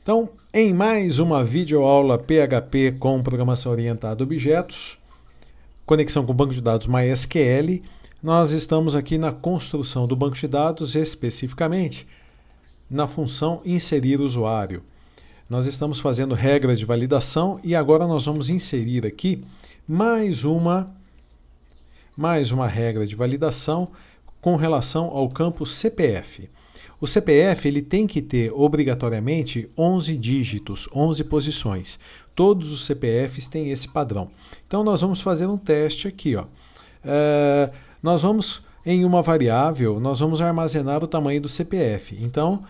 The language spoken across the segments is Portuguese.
Então, em mais uma videoaula PHP com programação orientada a objetos, conexão com o banco de dados MySQL, nós estamos aqui na construção do banco de dados, especificamente na função inserir usuário. Nós estamos fazendo regras de validação e agora nós vamos inserir aqui mais uma regra de validação com relação ao campo CPF. O CPF ele tem que ter obrigatoriamente 11 dígitos, 11 posições. Todos os CPFs têm esse padrão. Então nós vamos fazer um teste aqui. Nós vamos, em uma variável, nós vamos armazenar o tamanho do CPF. Então,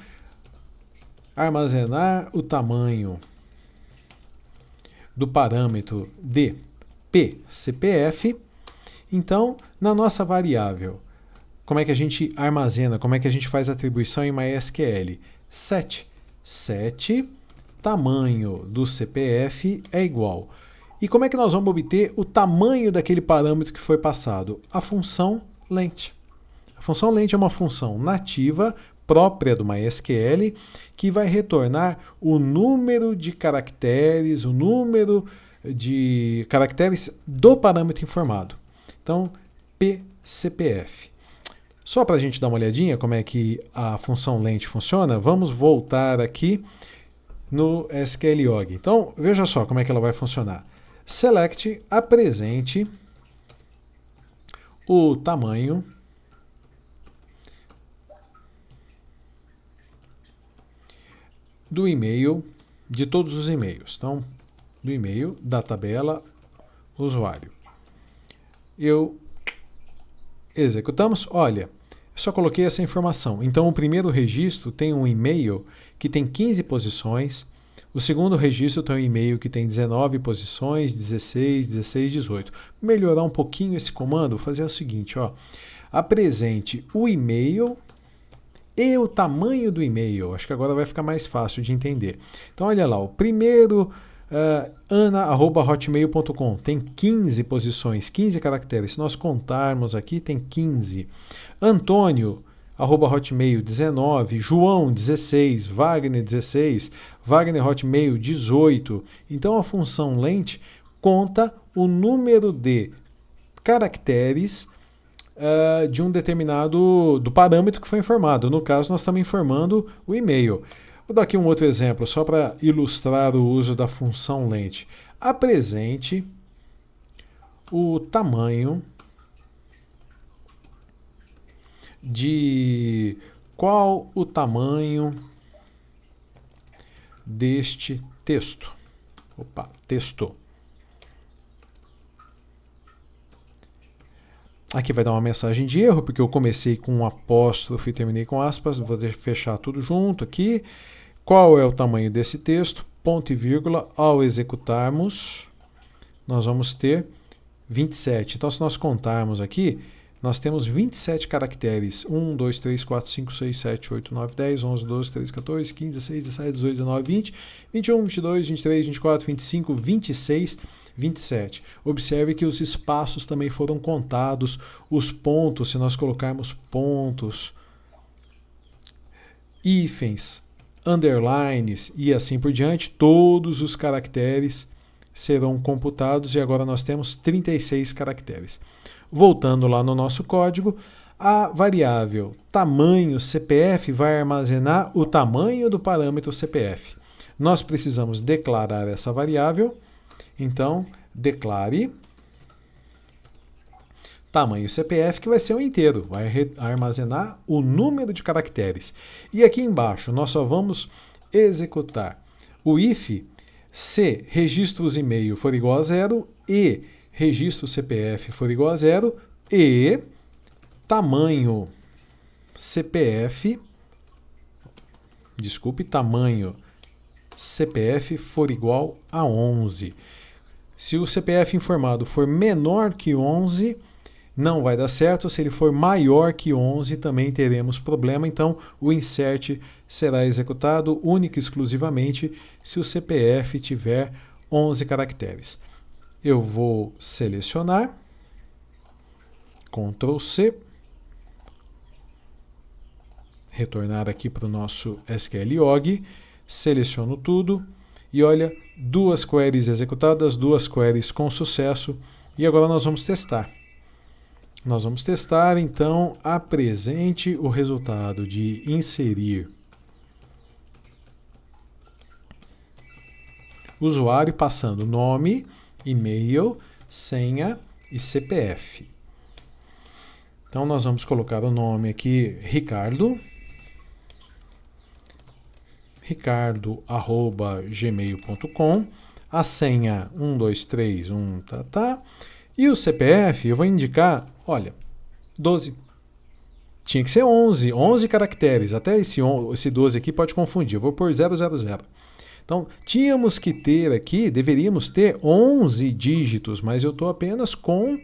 armazenar o tamanho do parâmetro de pCPF. Então, na nossa variável, como é que a gente armazena, como é que a gente faz a atribuição em MySQL? Set tamanho do CPF é igual. E como é que nós vamos obter o tamanho daquele parâmetro que foi passado? A função length. A função length é uma função nativa própria do MySQL que vai retornar o número de caracteres, do parâmetro informado. Então, pCPF. Só para a gente dar uma olhadinha como é que a função length funciona, vamos voltar aqui no SQLOG. Então, veja só como é que ela vai funcionar. Select apresente o tamanho do e-mail, de todos os e-mails. Então, do e-mail, da tabela, usuário. Executamos, olha, só coloquei essa informação. Então, o primeiro registro tem um e-mail que tem 15 posições, o segundo registro tem um e-mail que tem 19 posições, 16, 16, 18. Melhorar um pouquinho esse comando, vou fazer o seguinte, apresente o e-mail e o tamanho do e-mail. Acho que agora vai ficar mais fácil de entender. Então, olha lá, o primeiro... ana@hotmail.com tem 15 posições, 15 caracteres. Se nós contarmos aqui, tem 15. Antônio, @hotmail, 19. João, 16. Wagner, 16. Wagner Hotmail, 18. Então a função length conta o número de caracteres de um determinado do parâmetro que foi informado. No caso, nós estamos informando o e-mail. Vou dar aqui um outro exemplo, só para ilustrar o uso da função length. Apresente o tamanho de... Qual o tamanho deste texto? Texto. Aqui vai dar uma mensagem de erro, porque eu comecei com um apóstrofo e terminei com aspas. Vou fechar tudo junto aqui. Qual é o tamanho desse texto? Ponto e vírgula. Ao executarmos, nós vamos ter 27. Então, se nós contarmos aqui, nós temos 27 caracteres. 1, 2, 3, 4, 5, 6, 7, 8, 9, 10, 11, 12, 13, 14, 15, 16, 17, 18, 19, 20, 21, 22, 23, 24, 25, 26, 27. Observe que os espaços também foram contados, os pontos, se nós colocarmos pontos, hífens, underlines e assim por diante, todos os caracteres serão computados e agora nós temos 36 caracteres. Voltando lá no nosso código, a variável tamanho CPF vai armazenar o tamanho do parâmetro CPF. Nós precisamos declarar essa variável, então declare tamanho CPF, que vai ser um inteiro, vai armazenar o número de caracteres. E aqui embaixo nós só vamos executar o if se registros e-mail for igual a 0 e registro CPF for igual a 0 e tamanho CPF, tamanho CPF for igual a 11. Se o CPF informado for menor que 11, não vai dar certo. Se ele for maior que 11, também teremos problema. Então, o insert será executado única e exclusivamente se o CPF tiver 11 caracteres. Eu vou selecionar, Ctrl C, retornar aqui para o nosso SQLOG, seleciono tudo e olha, 2 queries executadas, 2 queries com sucesso. E agora nós vamos testar. Nós vamos testar, então, apresente o resultado de inserir usuário passando nome, e-mail, senha e CPF. Então, nós vamos colocar o nome aqui, Ricardo, ricardo@gmail.com, a senha 1231, e o CPF eu vou indicar, olha, 12. Tinha que ser 11 caracteres, até esse 12 aqui pode confundir, eu vou pôr 000. Então, tínhamos que ter aqui, deveríamos ter 11 dígitos, mas eu estou apenas com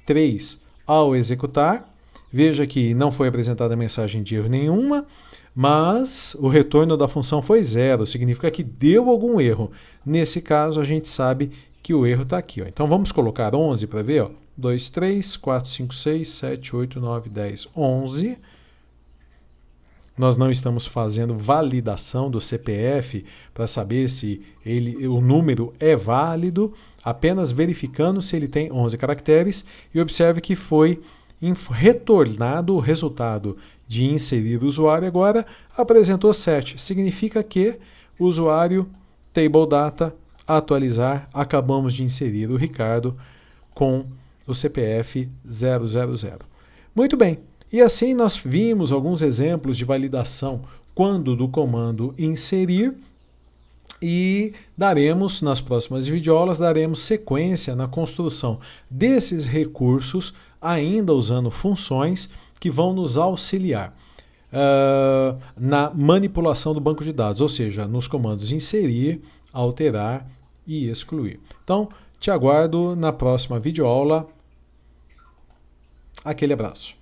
3. Ao executar, veja que não foi apresentada mensagem de erro nenhuma, mas o retorno da função foi 0, significa que deu algum erro. Nesse caso, a gente sabe que o erro está aqui. Ó. Então, vamos colocar 11 para ver. Ó. 2, 3, 4, 5, 6, 7, 8, 9, 10, 11. Nós não estamos fazendo validação do CPF para saber se o número é válido, apenas verificando se ele tem 11 caracteres. E observe que foi retornado o resultado de inserir o usuário, agora apresentou 7. Significa que o usuário, table data, atualizar, acabamos de inserir o Ricardo com o CPF 000. Muito bem. E assim nós vimos alguns exemplos de validação quando do comando inserir e nas próximas videoaulas, daremos sequência na construção desses recursos, ainda usando funções que vão nos auxiliar na manipulação do banco de dados, ou seja, nos comandos inserir, alterar e excluir. Então, te aguardo na próxima videoaula. Aquele abraço.